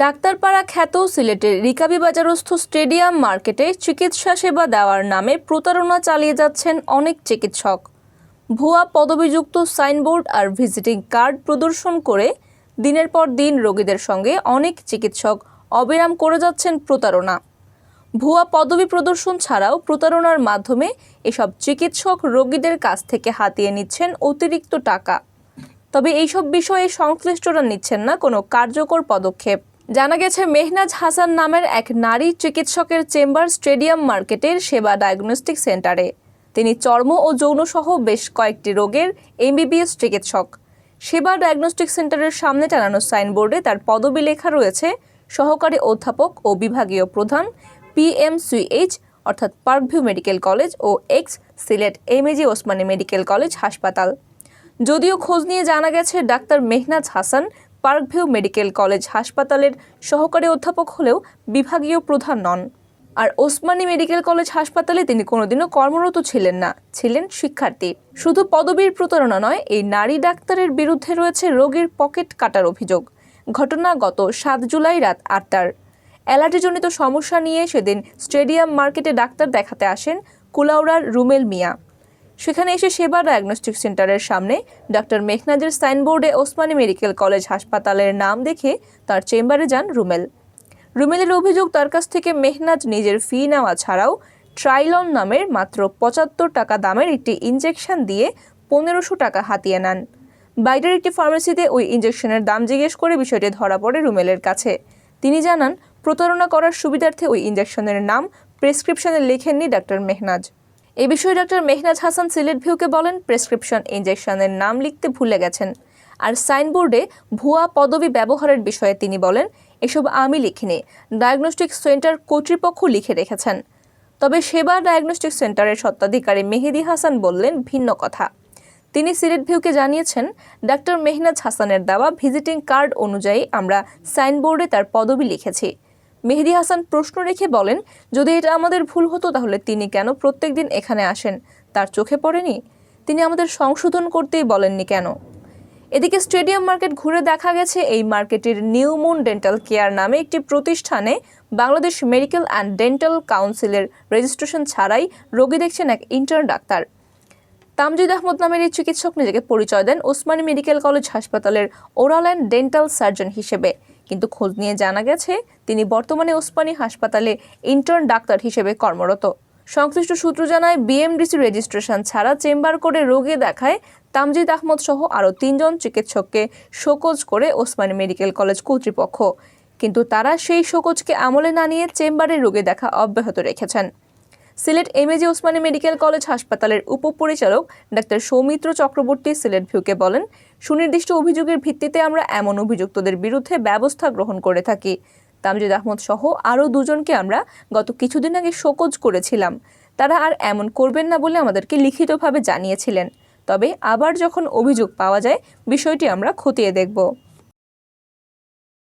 ডাক্তারপাড়া খ্যাত সিলেটের রিকাবি বাজারস্থ স্টেডিয়াম মার্কেটে চিকিৎসা সেবা দেওয়ার নামে প্রতারণা চালিয়ে যাচ্ছেন অনেক চিকিৎসক। ভুয়া পদবিযুক্ত সাইনবোর্ড আর ভিজিটিং কার্ড প্রদর্শন করে দিনের পর দিন রোগীদের সঙ্গে অনেক চিকিৎসক অবিরাম করে যাচ্ছেন প্রতারণা। ভুয়া পদবি প্রদর্শন ছাড়াও প্রতারণার মাধ্যমে এসব চিকিৎসক রোগীদের কাছ থেকে হাতিয়ে নিচ্ছেন অতিরিক্ত টাকা। তবে এইসব বিষয়ে সংশ্লিষ্টরা নিচ্ছেন না কোনো কার্যকর পদক্ষেপ। জানা গেছে, মেহনাজ হাসান নামের এক নারী চিকিৎসকের চেম্বার স্টেডিয়াম মার্কেটের সেবা ডায়াগনস্টিক সেন্টারে। তিনি চর্ম ও যৌনসহ বেশ কয়েকটি রোগের এমবিবিএস চিকিৎসক। সেবা ডায়াগনস্টিক সেন্টারের সামনে টানানো সাইনবোর্ডে তার পদবি লেখা রয়েছে সহকারী অধ্যাপক ও বিভাগীয় প্রধান, PMCH অর্থাৎ পার্কভিউ মেডিকেল কলেজ ও ex Sylhet MAG Osmani medical college হাসপাতাল। যদিও খোঁজ নিয়ে জানা গেছে, ডাক্তার Mehnaz Hasan Parkview medical college হাসপাতালের সহকারী অধ্যাপক হলেও বিভাগীয় প্রধান নন। আর ওসমানী মেডিকেল কলেজ হাসপাতালে তিনি কোনোদিনও কর্মরত ছিলেন না, ছিলেন শিক্ষার্থী। শুধু পদবীর প্রতারণা নয়, এই নারী ডাক্তারের বিরুদ্ধে রয়েছে রোগীর পকেট কাটার অভিযোগ। ঘটনা গত 7 জুলাই রাত 8টার। অ্যালার্জিজনিত সমস্যা নিয়ে সেদিন স্টেডিয়াম মার্কেটে ডাক্তার দেখাতে আসেন কুলাউড়ার রুমেল মিয়া। সেখানে এসে সেবা ডায়াগনস্টিক সেন্টারের সামনে ডাক্তার মেহনাজের সাইনবোর্ডে ওসমানী মেডিকেল কলেজ হাসপাতালের নাম দেখে তার চেম্বারে যান রুমেলের অভিযোগ, তার কাছ থেকে মেহনাজ নিজের ফি নেওয়া ছাড়াও ট্রাইলন নামের মাত্র 75 টাকা দামের একটি ইনজেকশন দিয়ে 1500 টাকা হাতিয়ে নেন। বাইরের একটি ফার্মেসিতে ওই ইনজেকশনের দাম জিজ্ঞেস করে বিষয়টি ধরা পড়ে রুমেলের কাছে। তিনি জানান, প্রতারণা করার সুবিধার্থে ওই ইনজেকশনের নাম প্রেসক্রিপশনে লেখেননি ডাক্তার মেহনাজ। এ বিষয়ে ডাক্তার মেহনাজ হাসান সিলেট ভিউকে বলেন, প্রেসক্রিপশন ইনজেকশনের নাম লিখতে ভুলে গেছেন। আর সাইনবোর্ডে ভুয়া পদবি ব্যবহারের বিষয়ে তিনি বলেন, এসব আমি লিখিনি, ডায়াগনস্টিক সেন্টার কর্তৃপক্ষ লিখে রেখেছেন। তবে সেবা ডায়াগনস্টিক সেন্টারের স্বত্বাধিকারী মেহেদি হাসান বললেন ভিন্ন কথা। তিনি সিলেট ভিউকে জানিয়েছেন, ডাক্তার মেহনাজ হাসানের দেওয়া ভিজিটিং কার্ড অনুযায়ী আমরা সাইনবোর্ডে তার পদবি লিখেছি। মেহেদি হাসান প্রশ্ন রেখে বলেন, যদি এটা আমাদের ভুল হতো তাহলে তিনি কেন প্রত্যেকদিন এখানে আসেন? তার চোখে পড়েনি? তিনি আমাদের সংশোধন করতেই বলেননি কেন? এদিকে স্টেডিয়াম মার্কেট ঘুরে দেখা গেছে, এই মার্কেটের নিউ মুন ডেন্টাল কেয়ার নামে একটি প্রতিষ্ঠানে বাংলাদেশ মেডিকেল অ্যান্ড ডেন্টাল কাউন্সিলের রেজিস্ট্রেশন ছাড়াই রোগী দেখছেন এক ইন্টার্ন ডাক্তার। তামজিদ আহমদ নামের এই চিকিৎসক নিজেকে পরিচয় দেন ওসমানী মেডিকেল কলেজ হাসপাতালের ওরাল অ্যান্ড ডেন্টাল সার্জন হিসেবে, কিন্তু খোঁজ নিয়ে জানা গেছে তিনি বর্তমানে ওসমানী হাসপাতালে ইন্টার্ন ডাক্তার হিসেবে কর্মরত। সংশ্লিষ্ট সূত্র জানায়, বিএমডিসি রেজিস্ট্রেশন ছাড়া চেম্বার করে রোগী দেখায় তামজিদ আহমদ সহ আরও 3 জন চিকিৎসককে শোকজ করে ওসমানী মেডিকেল কলেজ কর্তৃপক্ষ, কিন্তু তারা সেই শোকজকে আমলে না নিয়ে চেম্বারে রোগী দেখা অব্যাহত রেখেছেন। Sylhet MAG Osmani medical college হাসপাতালের উপপরিচালক ডাক্তার সৌমিত্র চক্রবর্তী সিলেট ভিউকে বলেন, সুনির্দিষ্ট অভিযোগের ভিত্তিতে আমরা এমন অভিযুক্তদের বিরুদ্ধে ব্যবস্থা গ্রহণ করে থাকি। তামজিদ আহমদ সহ আরও 2 জনকে আমরা গত কিছুদিন আগে শোকজ করেছিলাম। তারা আর এমন করবেন না বলে আমাদেরকে লিখিতভাবে জানিয়েছিলেন। তবে আবার যখন অভিযোগ পাওয়া যায় বিষয়টি আমরা খতিয়ে দেখব।